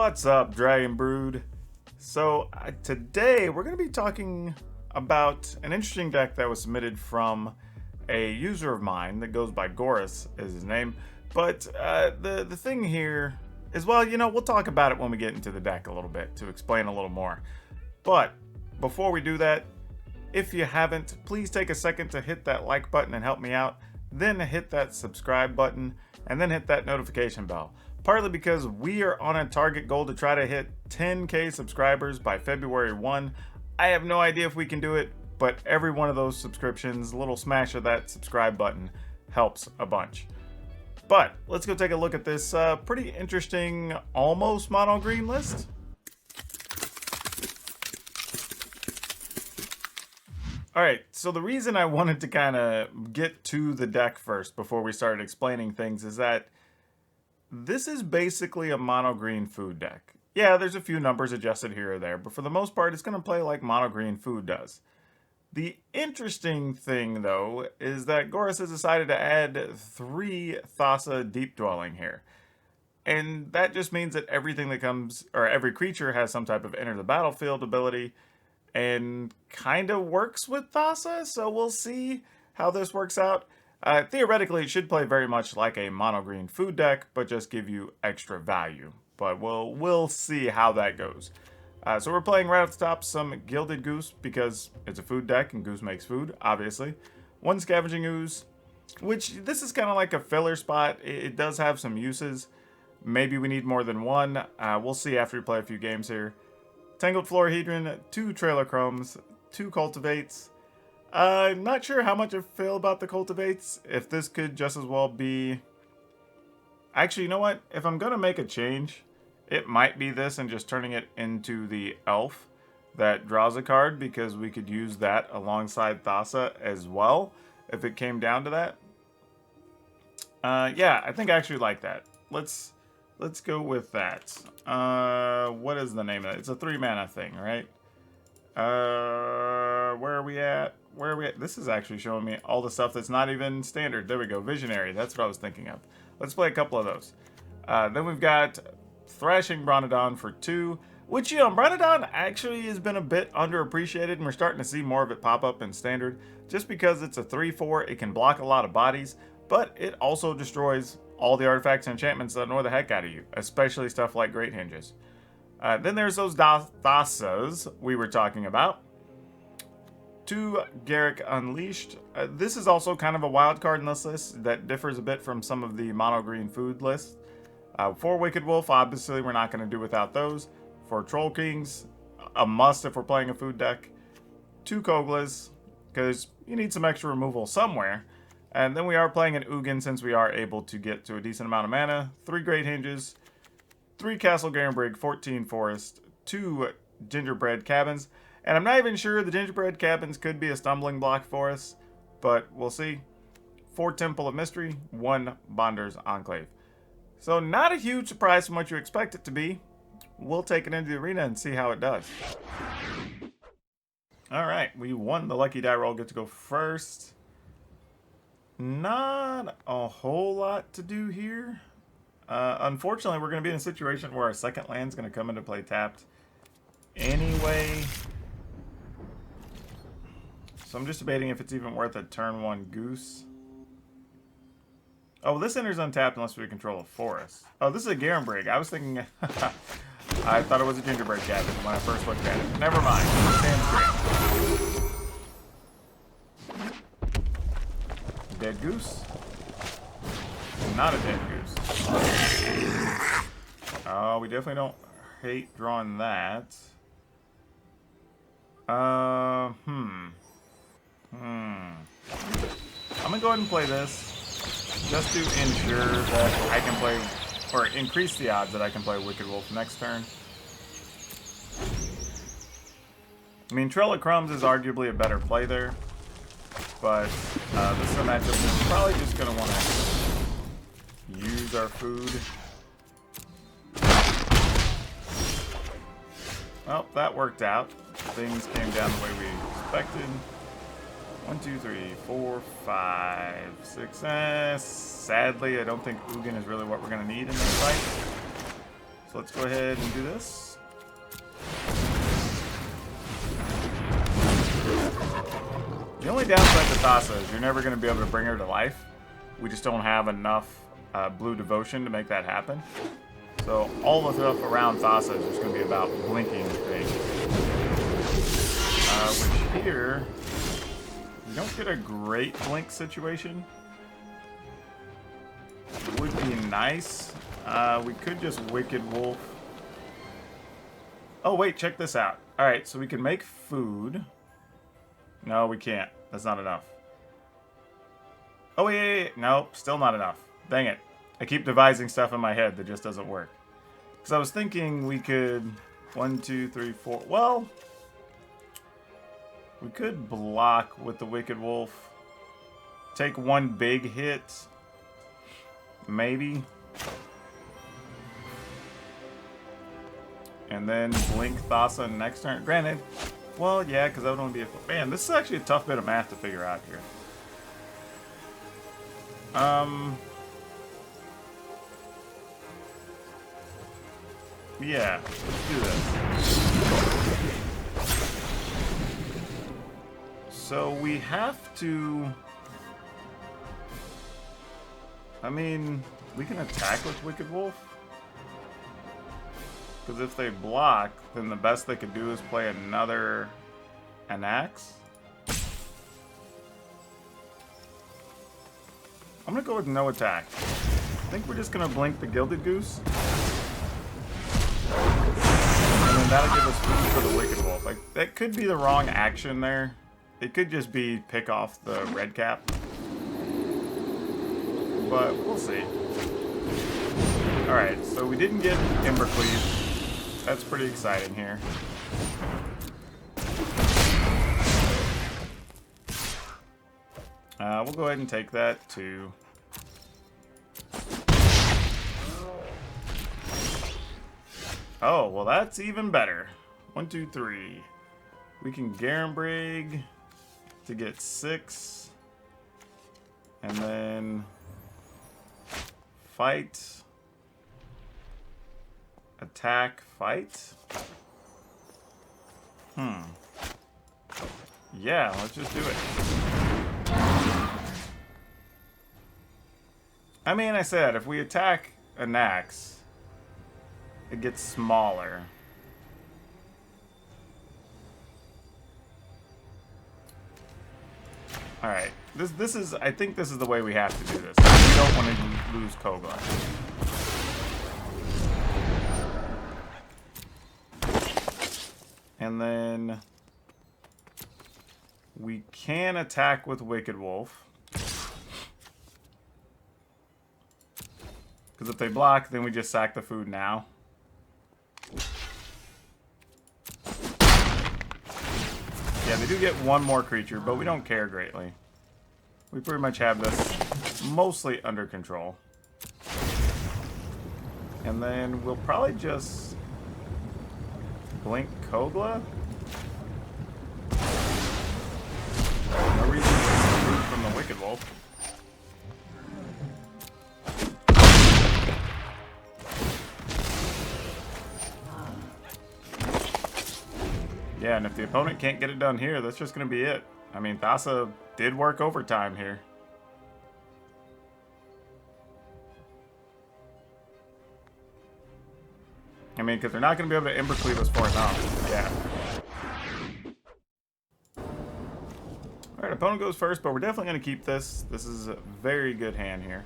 What's up, Dragon Brood? So today we're going to be talking about an interesting deck that was submitted from a user of mine that goes by Goris is his name. But the thing here is, well, we'll talk about it when we get into the deck a little bit to explain a little more. But before we do that, if you haven't, please take a second to hit that like button and help me out. Then hit that subscribe button and then hit that notification bell. Partly because we are on a target goal to try to hit 10K subscribers by February 1. I have no idea if we can do it, but every one of those subscriptions, a little smash of that subscribe button helps a bunch. But let's go take a look at this pretty interesting almost mono green list. Alright, so the reason I wanted to kind of get to the deck first before we started explaining things is that this is basically a mono green food deck. Yeah, there's a few numbers adjusted here or there, but for the most part, it's going to play like mono green food does. The interesting thing, though, is that Goris has decided to add 3 Thassa Deep Dwelling here. And that just means that everything that comes, or every creature has some type of enter the battlefield ability and kind of works with Thassa, so we'll see how this works out. Theoretically, it should play very much like a mono green food deck, but just give you extra value. But we'll see how that goes. So we're playing right off the top some Gilded Goose because it's a food deck and Goose makes food, obviously. 1 Scavenging Ooze, which this is kind of like a filler spot. It does have some uses. Maybe we need more than 1. We'll see after we play a few games here. Tangled Florahedron, 2 Trailer Chromes, 2 Cultivates. Not sure how much I feel about the Cultivates. If this could just as well be... Actually, you know what? If I'm going to make a change, it might be this and just turning it into the Elf that draws a card, because we could use that alongside Thassa as well if it came down to that. Yeah, I think I actually like that. Let's go with that. What is the name of it? It's a 3-mana thing, right? Where are we at? This is actually showing me all the stuff that's not even standard. There we go. Visionary. That's what I was thinking of. Let's play a couple of those. Then we've got Thrashing Bronodon for 2, which, Bronodon actually has been a bit underappreciated, and we're starting to see more of it pop up in standard. Just because it's a 3/4, it can block a lot of bodies, but it also destroys all the artifacts and enchantments that annoy the heck out of you, especially stuff like Great Hinges. Then there's those Thassas we were talking about. 2 Garruk Unleashed. This is also kind of a wild card in this list that differs a bit from some of the mono green food lists. 4 Wicked Wolf, obviously we're not going to do without those. 4 Troll Kings, a must if we're playing a food deck. 2 Koglas, because you need some extra removal somewhere. And then we are playing an Ugin since we are able to get to a decent amount of mana. 3 Great Hinges, 3 Castle Garenbrig, 14 Forest, 2 Gingerbread Cabins. And I'm not even sure the Gingerbread Cabins could be a stumbling block for us, but we'll see. 4 Temple of Mystery, 1 Bonder's Enclave. So not a huge surprise from what you expect it to be. We'll take it into the arena and see how it does. Alright, we won the lucky die roll, get to go first. Not a whole lot to do here. Unfortunately, we're going to be in a situation where our second land's going to come into play tapped anyway. So I'm just debating if it's even worth a turn 1 Goose. Oh, this enters untapped unless we control a forest. Oh, this is a Garenbrig. I was thinking... I thought it was a Gingerbread Cabin when I first looked at it. Never mind. Stands great. Dead Goose. Not a dead goose. Oh, we definitely don't hate drawing that. I'm gonna go ahead and play this just to ensure that I can play, or increase the odds that I can play Wicked Wolf next turn. I mean, Trail of Crumbs is arguably a better play there, but this is a matchup that's probably just gonna want to use our food. Well, that worked out. Things came down the way we expected. 1, 2, 3, 4, 5, 6. Sadly, I don't think Ugin is really what we're going to need in this fight. So let's go ahead and do this. The only downside to Thassa is you're never going to be able to bring her to life. We just don't have enough blue devotion to make that happen. So all the stuff around Thassa is just going to be about blinking things. Which here, you don't get a great blink situation. It would be nice. We could just Wicked Wolf. Oh wait, check this out. Alright, so we can make food. No, we can't. That's not enough. Oh, wait. Nope, still not enough. Dang it. I keep devising stuff in my head that just doesn't work. Because I was thinking we could... 1, 2, 3, 4... Well... We could block with the Wicked Wolf. Take one big hit. Maybe. And then blink Thassa next turn. Granted... Well, yeah, because that would only be a... Man, this is actually a tough bit of math to figure out here. Yeah, let's do this. So we have to... I mean, we can attack with Wicked Wolf. Because if they block, then the best they could do is play another Anax. I'm going to go with no attack. I think we're just going to blink the Gilded Goose. And then that'll give us food for the Wicked Wolf. Like, that could be the wrong action there. It could just be pick off the red cap. But we'll see. Alright, so we didn't get Embercleave. That's pretty exciting here. We'll go ahead and take that too. Oh, well that's even better. 1, 2, 3. We can Garenbrig to get 6. And then fight. Attack, fight. Yeah, let's just do it. I mean, I said, if we attack Anax, it gets smaller. Alright, this is, I think this is the way we have to do this. We don't want to lose Kogla. And then we can attack with Wicked Wolf. Because if they block, then we just sack the food now. Yeah, they do get one more creature, but we don't care greatly. We pretty much have this mostly under control. And then we'll probably just blink Kogla. No reason to move from the Wicked Wolf. Yeah, and if the opponent can't get it done here, that's just going to be it. I mean, Thassa did work overtime here. I mean, because they're not going to be able to Embercleave us for enough. Yeah. Alright, opponent goes first, but we're definitely going to keep this. This is a very good hand here.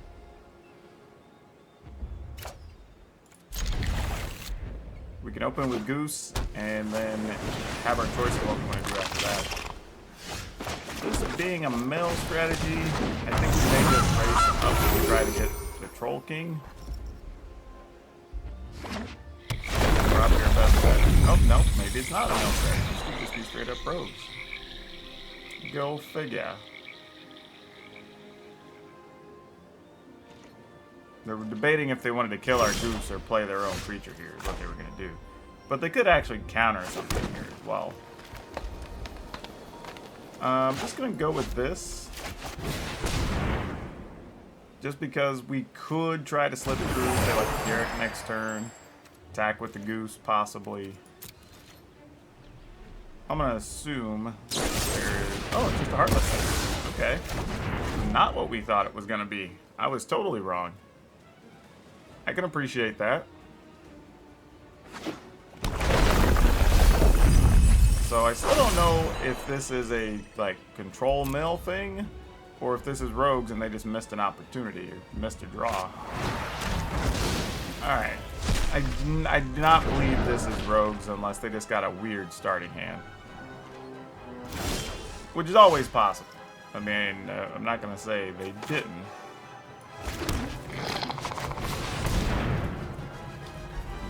We can open with Goose, and then have our choice of what we want to do after that. This being a mill strategy, I think we may just race up to try to get the Troll King. Probably our best bet. Oh, no, maybe it's not a mill strategy. This could just be straight up probes. Go figure. They were debating if they wanted to kill our Goose or play their own creature here, is what they were going to do. But they could actually counter something here as well. I'm just going to go with this. Just because we could try to slip through, say like Garrett next turn. Attack with the goose, possibly. I'm gonna assume there is... Oh, it's just a Heartless. Okay. Not what we thought it was gonna be. I was totally wrong. I can appreciate that. So I still don't know if this is a, like, control mill thing, or if this is rogues and they just missed an opportunity, or missed a draw. Alright. I do not believe this is rogues unless they just got a weird starting hand. Which is always possible. I mean, I'm not going to say they didn't.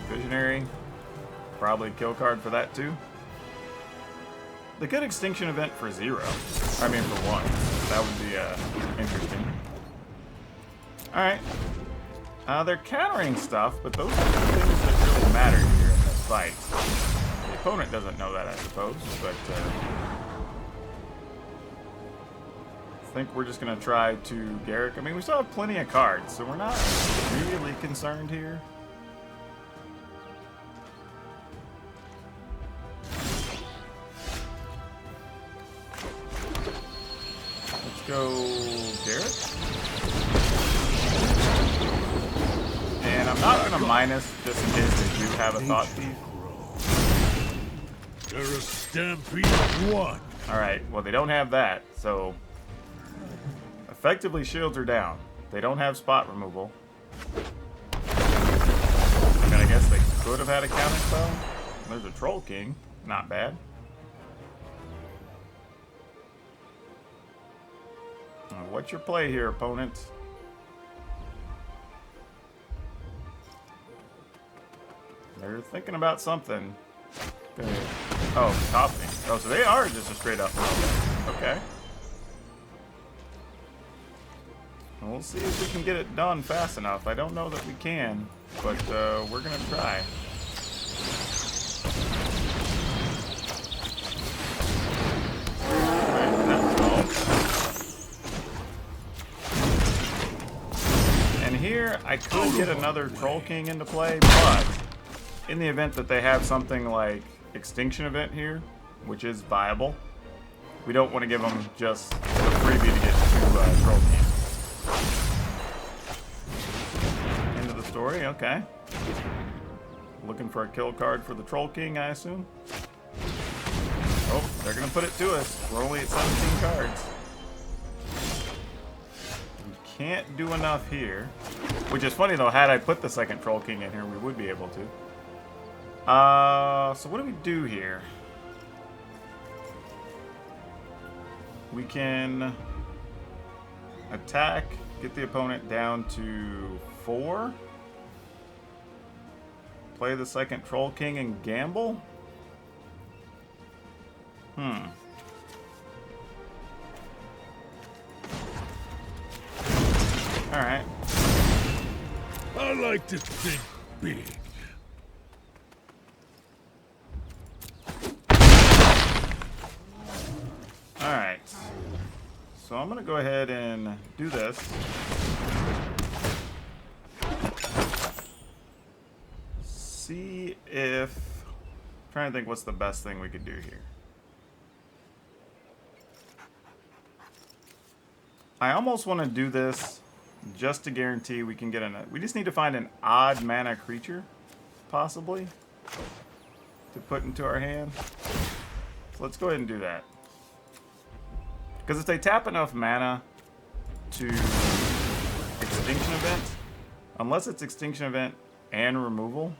Visionary. Probably kill card for that too. They could Extinction Event for 0. I mean for 1. That would be interesting. Alright. They're countering stuff, but those are the things that really matter here in this fight. The opponent doesn't know that, I suppose, but I think we're just going to try to Garrick. I mean, we still have plenty of cards, so we're not really concerned here. Let's go Garrick. And I'm not going to minus just in case they do have a Thought Thief. They're a stampede of one. Alright, well they don't have that, so effectively shields are down. They don't have spot removal. I mean, I guess they could have had a counter spell. There's a Troll King. Not bad. What's your play here, opponent? They're thinking about something. Oh, topping. Oh, so they are just a straight up. Okay. We'll see if we can get it done fast enough. I don't know that we can, but we're gonna try. And here, I could get another Troll King into play, but in the event that they have something like Extinction Event here, which is viable, we don't want to give them just a freebie to get 2 Troll Kings. End of the story, okay. Looking for a kill card for the Troll King, I assume. Oh, they're going to put it to us. We're only at 17 cards. We can't do enough here. Which is funny, though. Had I put the second Troll King in here, we would be able to. So what do we do here? We can attack, get the opponent down to 4. Play the second Troll King and gamble? Alright. I like to think big. Alright. So I'm going to go ahead and do this. See if... I'm trying to think what's the best thing we could do here. I almost want to do this just to guarantee we can get an... We just need to find an odd mana creature, possibly, to put into our hand. So let's go ahead and do that. Because if they tap enough mana to Extinction Event, unless it's Extinction Event and removal,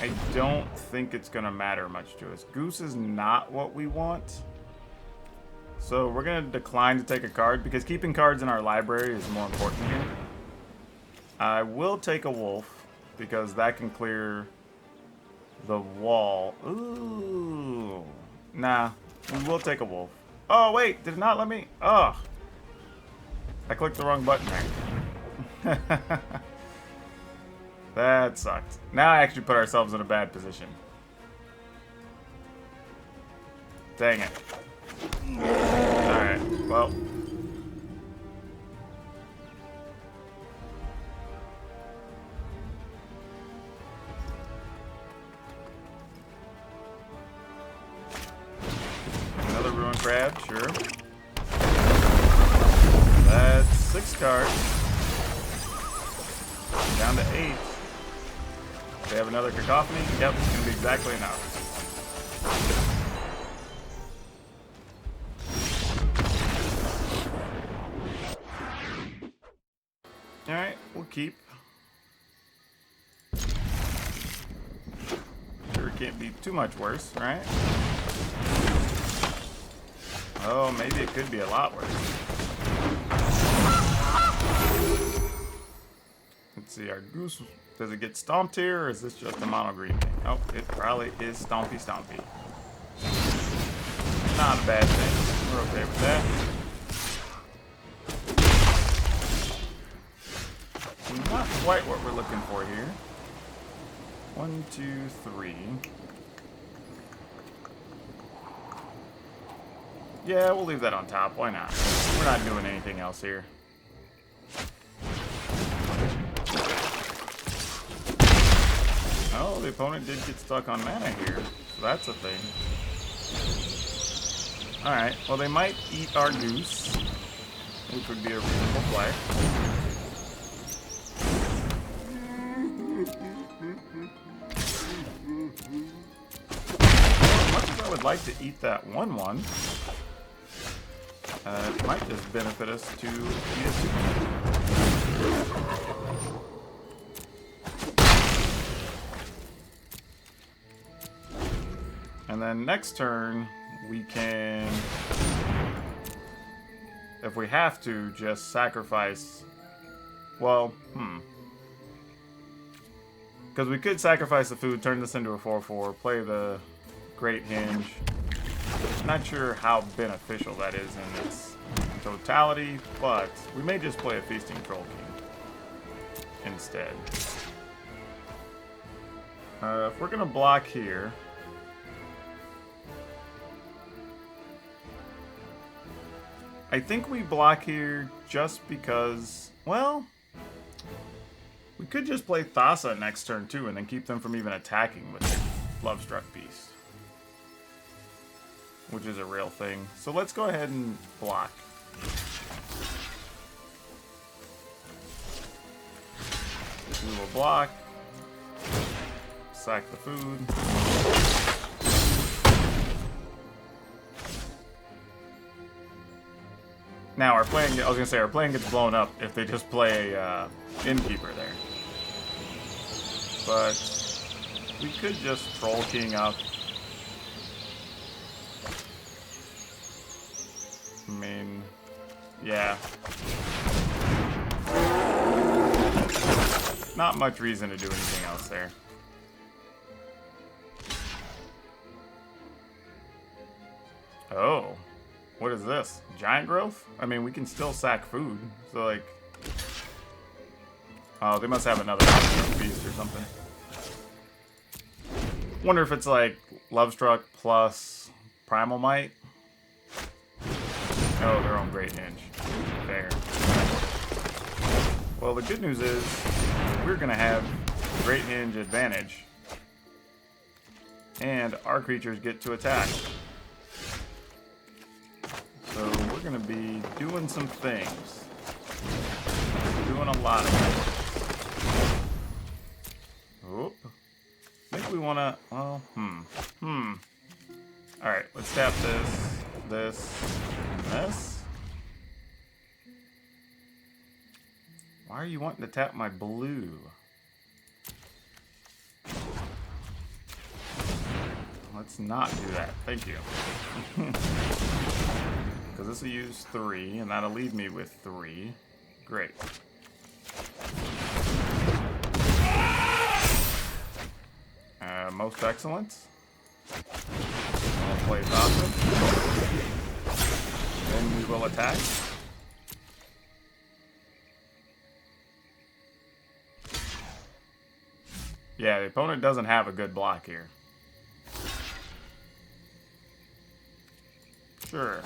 I don't think it's going to matter much to us. Goose is not what we want. So we're going to decline to take a card because keeping cards in our library is more important here. I will take a wolf because that can clear the wall. Ooh. Nah, we will take a wolf. Oh, wait, did it not let me? Oh. I clicked the wrong button there. That sucked. Now I actually put ourselves in a bad position. Dang it. Alright, well. grab, sure. That's 6 cards. Down to 8. They have another Cacophony? Yep, it's gonna be exactly enough. Alright, we'll keep. Sure, it can't be too much worse, right? Oh, maybe it could be a lot worse. Let's see, our goose, does it get stomped here, or is this just a mono green thing? Oh, it probably is stompy stompy. Not a bad thing. We're okay with that. Not quite what we're looking for here. 1, 2, 3. Yeah, we'll leave that on top. Why not? We're not doing anything else here. Oh, the opponent did get stuck on mana here. So that's a thing. Alright, well they might eat our goose, which would be a reasonable play. As much as I would like to eat that 1/1, it might just benefit us to eat it 2. And then next turn, we can, if we have to, just sacrifice, well, because we could sacrifice the food, turn this into a 4/4, play the Great Hinge. Not sure how beneficial that is in its totality, but we may just play a Feasting Troll King instead. If we're going to block here, I think we block here just because, well, we could just play Thassa next turn too and then keep them from even attacking with the Lovestruck piece, which is a real thing. So let's go ahead and block. We will block, sack the food. Now our plan, I was gonna say, our plan gets blown up if they just play Innkeeper there. But we could just Troll King up. I mean, yeah. Not much reason to do anything else there. Oh. What is this? Giant growth? I mean, we can still sack food. So, like... Oh, they must have another beast or something. Wonder if it's like Lovestruck plus Primal Might. Oh, their own Great Hinge. Fair. Well, the good news is we're going to have Great Hinge advantage. And our creatures get to attack. So we're going to be doing some things. Doing a lot of things. Oop. I think we want to, well, Alright, let's tap this, and this. Why are you wanting to tap my blue? Let's not do that. Thank you. Because this will use 3, and that'll leave me with 3. Great. Most excellent. I'll play Thassa. Then we will attack. Yeah, the opponent doesn't have a good block here. Sure.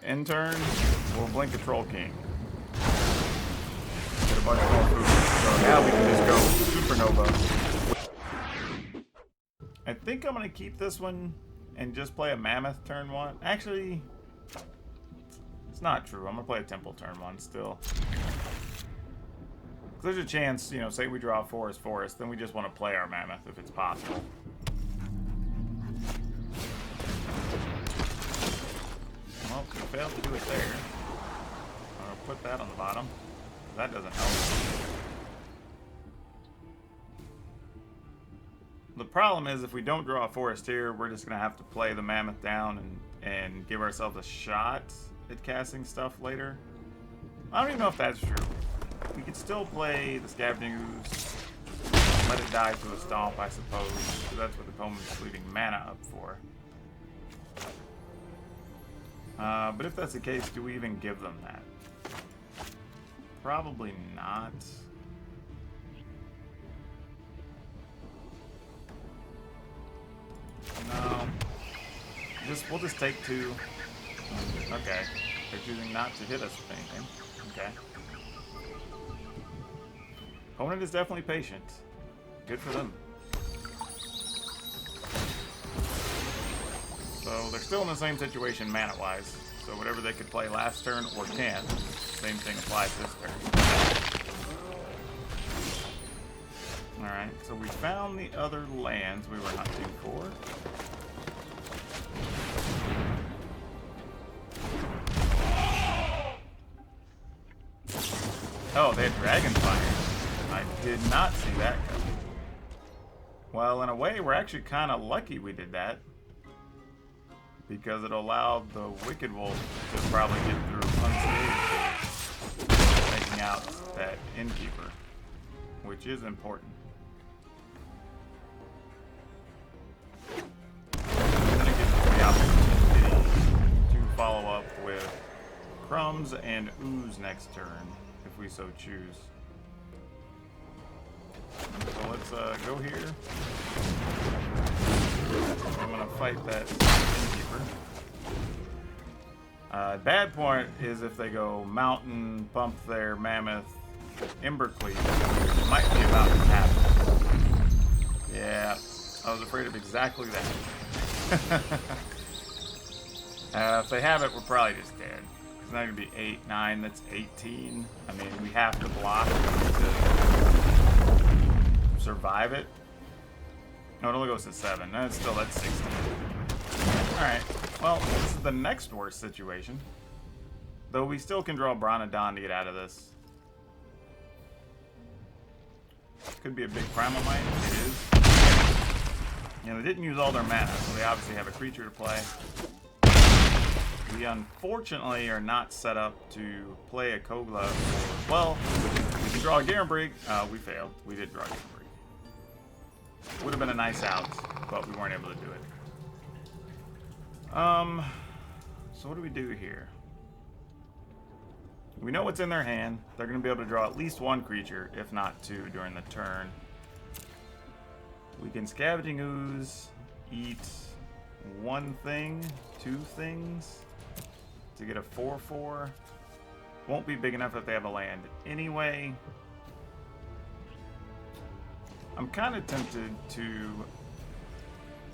In turn, we'll blink a Troll King. Get a bunch more food. So now we can just go Supernova. I think I'm going to keep this one and just play a Mammoth turn 1. Actually, it's not true. I'm going to play a Temple turn 1 still. There's a chance, you know, say we draw Forest, then we just want to play our Mammoth if it's possible. Well, we failed to do it there. I'll put that on the bottom. That doesn't help. The problem is if we don't draw a Forest here, we're just going to have to play the Mammoth down and give ourselves a shot at casting stuff later. I don't even know if that's true. We could still play the Scavenging Ooze, let it die to a Stomp, I suppose, because that's what the opponent's leaving mana up for. But if that's the case, do we even give them that? Probably not. No. We'll just take 2. Okay. They're choosing not to hit us with anything. Okay. Opponent is definitely patient. Good for them. So they're still in the same situation mana-wise. So whatever they could play last turn or can, same thing applies this turn. Alright, so we found the other lands we were hunting for. Oh, they had Dragonfire. I did not see that coming. Well, in a way, we're actually kind of lucky we did that. Because it allowed the Wicked Wolf to probably get through unscathed, taking out that Innkeeper, which is important. I'm going to give the opportunity to follow up with Crumbs and Ooze next turn, if we so choose. So let's go here. I'm going to fight that Innkeeper. Bad point is if they go Mountain, pump their Mammoth, Embercleave, it might be about to happen. Yeah, I was afraid of exactly that. If they have it, we're probably just dead. It's not going to be 8, 9, that's 18. I mean, we have to block to survive it. No, it only goes to 7. That's 16. Alright, well, this is the next worst situation. Though we still can draw Bronodon to get out of this. Could be a big Primal Might. It is. You know, they didn't use all their mana, so they obviously have a creature to play. We unfortunately are not set up to play a Kogla. Well, we can draw a Garenbrig. We failed. We did draw a Garenbrig. Would have been a nice out, but we weren't able to do it. So what do we do here? We know what's in their hand. They're going to be able to draw at least 1 creature, if not 2, during the turn. We can Scavenging Ooze, eat 1 thing, 2 things, to get a 4/4. Won't be big enough if they have a land anyway. I'm kind of tempted to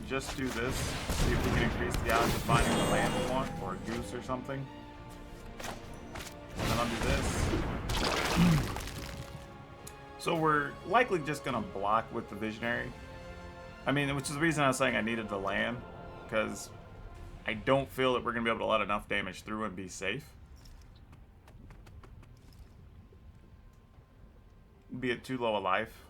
just do this, see if we can increase the odds of finding the land we want, or a goose or something. And then I'll do this. So we're likely just going to block with the Visionary. I mean, which is the reason I was saying I needed the land, because I don't feel that we're going to be able to let enough damage through and be safe. Be at too low a life.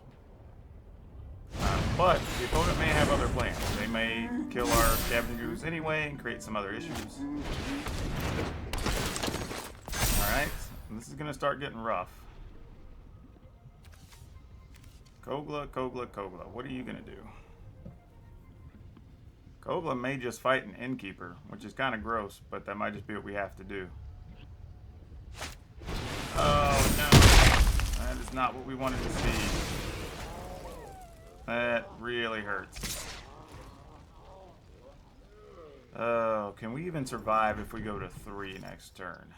But the opponent may have other plans. They may kill our Scavenging Ooze anyway and create some other issues. Alright, this is going to start getting rough. Kogla, Kogla, Kogla. What are you going to do? Kogla may just fight an Innkeeper, which is kind of gross, but that might just be what we have to do. Oh no, that is not what we wanted to see. That really hurts. Oh, can we even survive if we go to 3 next turn?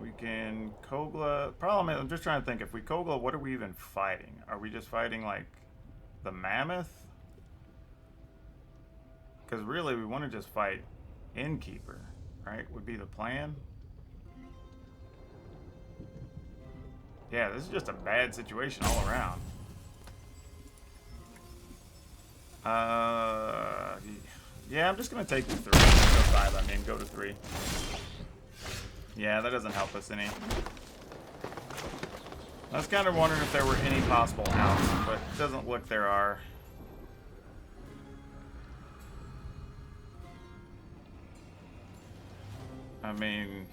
We We can Kogla. Problem is, I'm just trying to think. If we Kogla, what are we even fighting? Are we just fighting like the mammoth? Because really, we want to just fight Innkeeper, right? Would be the plan. Yeah, this is just a bad situation all around. Yeah, I'm just gonna take the 3. Go 5, I mean, go to 3. Yeah, that doesn't help us any. I was kind of wondering if there were any possible outs, but it doesn't look there are. I mean,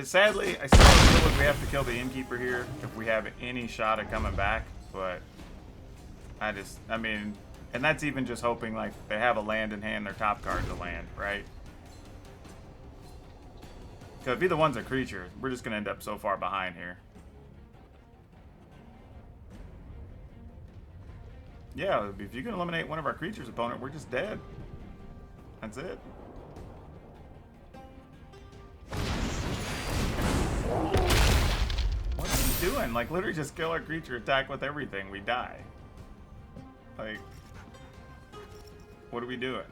sadly, I still feel like we have to kill the Innkeeper here if we have any shot at coming back, but I mean, and that's even just hoping like they have a land in hand, their top card's a land, right? Because if either one's a creature, we're just going to end up so far behind here. Yeah, if you can eliminate one of our creatures' opponent, we're just dead. That's it. What's he doing? Like, literally just kill our creature, attack with everything, we die. Like, what are we doing?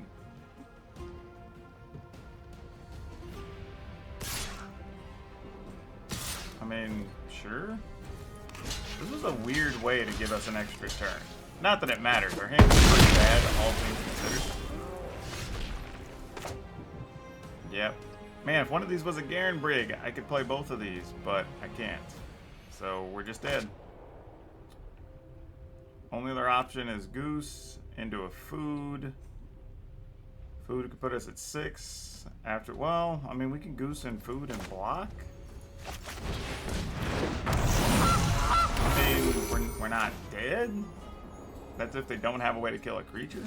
I mean, sure. This was a weird way to give us an extra turn. Not that it matters. Our hand is pretty bad, all things considered. Yep. Man, if one of these was a Garen Brig, I could play both of these, but I can't. So we're just dead. Only other option is Goose into a food. Food could put us at 6. After, well, I mean, we can Goose and food and block. I mean, we're not dead. That's if they don't have a way to kill a creature.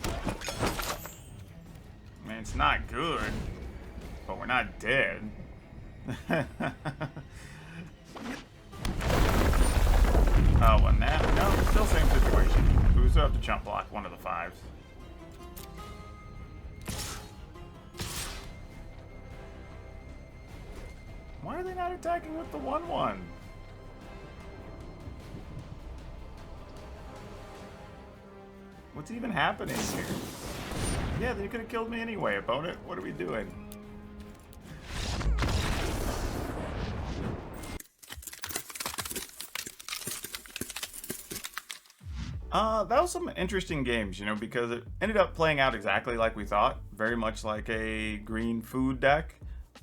I mean, it's not good, but we're not dead. Oh, and that, no, still same situation. We still have to chump block one of the 5s. Why are they not attacking with the 1/1? What's even happening here? Yeah, they could have killed me anyway, opponent. What are we doing? That was some interesting games, you know, because it ended up playing out exactly like we thought. Very much like a green food deck,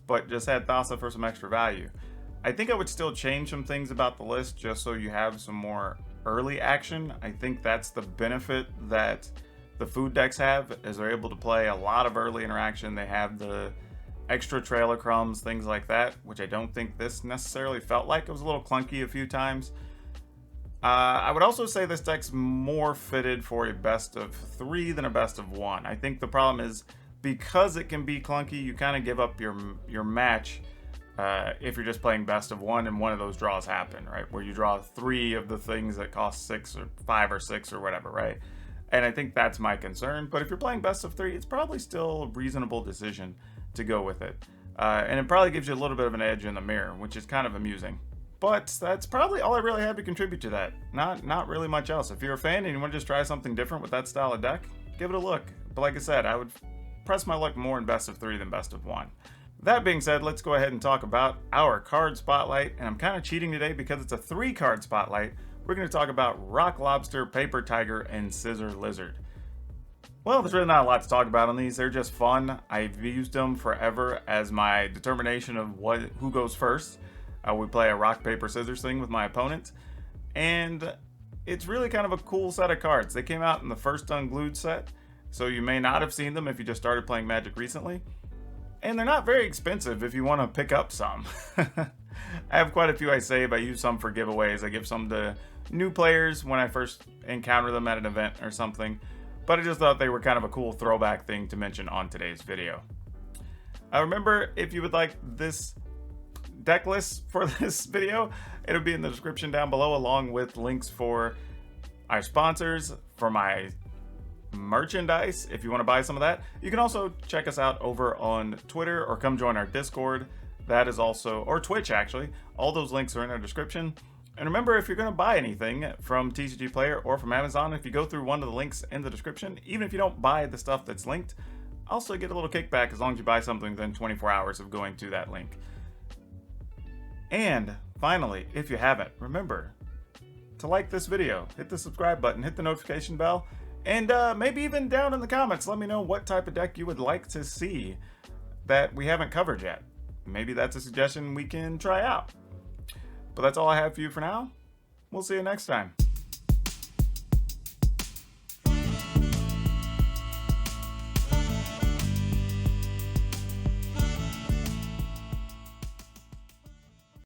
but just had Thassa for some extra value. I think I would still change some things about the list just so you have some more early action. I think that's the benefit that the food decks have, is they're able to play a lot of early interaction. They have the extra trailer crumbs, things like that, which I don't think this necessarily felt like. It was a little clunky a few times. I would also say this deck's more fitted for a best of 3 than a best of 1. I think the problem is because it can be clunky, you kind of give up your match if you're just playing best of 1 and one of those draws happen, right? Where you draw 3 of the things that cost 6 or 5 or 6 or whatever, right? And I think that's my concern. But if you're playing best of 3, it's probably still a reasonable decision to go with it. And it probably gives you a little bit of an edge in the mirror, which is kind of amusing. But that's probably all I really have to contribute to that. Not really much else. If you're a fan and you want to just try something different with that style of deck, give it a look. But like I said, I would press my luck more in best of 3 than best of 1. That being said, let's go ahead and talk about our card spotlight. And I'm kind of cheating today because it's a 3-card spotlight. We're going to talk about Rock Lobster, Paper Tiger, and Scissor Lizard. Well, there's really not a lot to talk about on these. They're just fun. I've used them forever as my determination of who goes first. We play a rock, paper, scissors thing with my opponent. And it's really kind of a cool set of cards. They came out in the first Unglued set, so you may not have seen them if you just started playing Magic recently. And they're not very expensive if you want to pick up some. I have quite a few I save. I use some for giveaways. I give some to new players when I first encounter them at an event or something. But I just thought they were kind of a cool throwback thing to mention on today's video. Remember, if you would like this deck list for this video, it'll be in the description down below, along with links for our sponsors, for my merchandise if you want to buy some of that. You can also check us out over on Twitter or come join our Discord. That is also, or Twitch actually. All those links are in our description. And remember, if you're going to buy anything from TCGPlayer or from Amazon, if you go through one of the links in the description, even if you don't buy the stuff that's linked, also get a little kickback as long as you buy something within 24 hours of going to that link. And finally, if you haven't, remember to like this video, hit the subscribe button, hit the notification bell, and maybe even down in the comments, let me know what type of deck you would like to see that we haven't covered yet. Maybe that's a suggestion we can try out. But that's all I have for you for now. We'll see you next time.